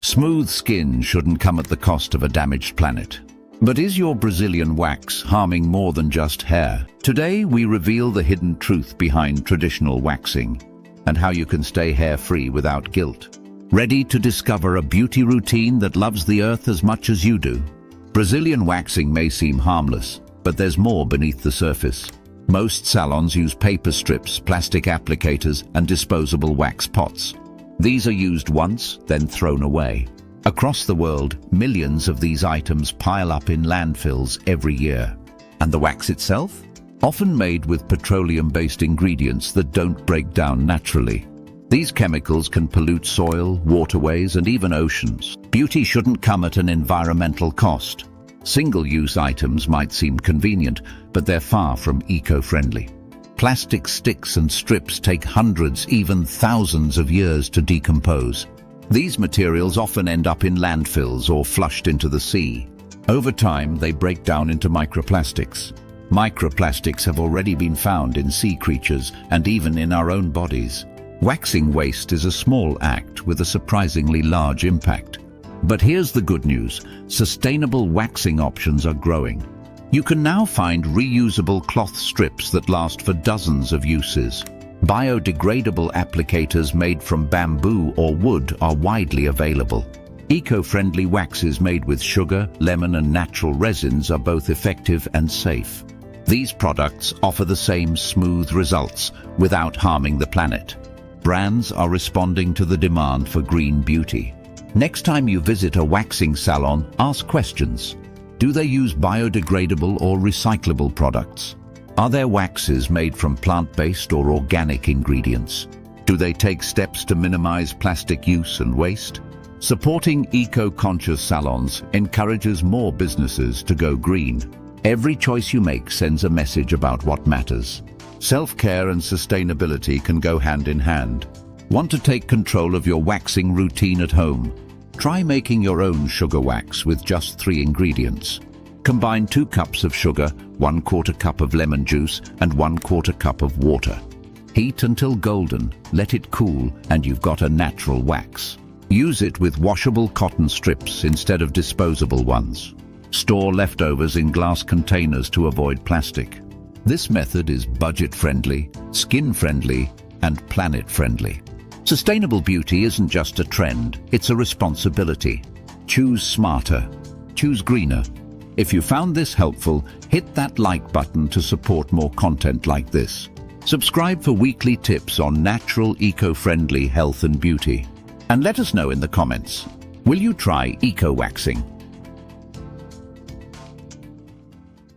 Smooth skin shouldn't come at the cost of a damaged planet. But is your Brazilian wax harming more than just hair? Today we reveal the hidden truth behind traditional waxing and how you can stay hair-free without guilt. Ready to discover a beauty routine that loves the earth as much as you do? Brazilian waxing may seem harmless, but there's more beneath the surface. Most salons use paper strips, plastic applicators, and disposable wax pots. These are used once, then thrown away. Across the world, millions of these items pile up in landfills every year. And the wax itself? Often made with petroleum-based ingredients that don't break down naturally. These chemicals can pollute soil, waterways, and even oceans. Beauty shouldn't come at an environmental cost. Single-use items might seem convenient, but they're far from eco-friendly. Plastic sticks and strips take hundreds, even thousands of years to decompose. These materials often end up in landfills or flushed into the sea. Over time, they break down into microplastics. Microplastics have already been found in sea creatures and even in our own bodies. Waxing waste is a small act with a surprisingly large impact. But here's the good news: sustainable waxing options are growing. You can now find reusable cloth strips that last for dozens of uses. Biodegradable applicators made from bamboo or wood are widely available. Eco-friendly waxes made with sugar, lemon, and natural resins are both effective and safe. These products offer the same smooth results without harming the planet. Brands are responding to the demand for green beauty. Next time you visit a waxing salon, ask questions. Do they use biodegradable or recyclable products? Are their waxes made from plant-based or organic ingredients? Do they take steps to minimize plastic use and waste? Supporting eco-conscious salons encourages more businesses to go green. Every choice you make sends a message about what matters. Self-care and sustainability can go hand in hand. Want to take control of your waxing routine at home? Try making your own sugar wax with just 3 ingredients. Combine 2 cups of sugar, 1/4 cup of lemon juice, and 1/4 cup of water. Heat until golden, let it cool, and you've got a natural wax. Use it with washable cotton strips instead of disposable ones. Store leftovers in glass containers to avoid plastic. This method is budget-friendly, skin-friendly, and planet-friendly. Sustainable beauty isn't just a trend, it's a responsibility. Choose smarter. Choose greener. If you found this helpful, hit that like button to support more content like this. Subscribe for weekly tips on natural, eco-friendly health and beauty. And let us know in the comments, will you try eco-waxing?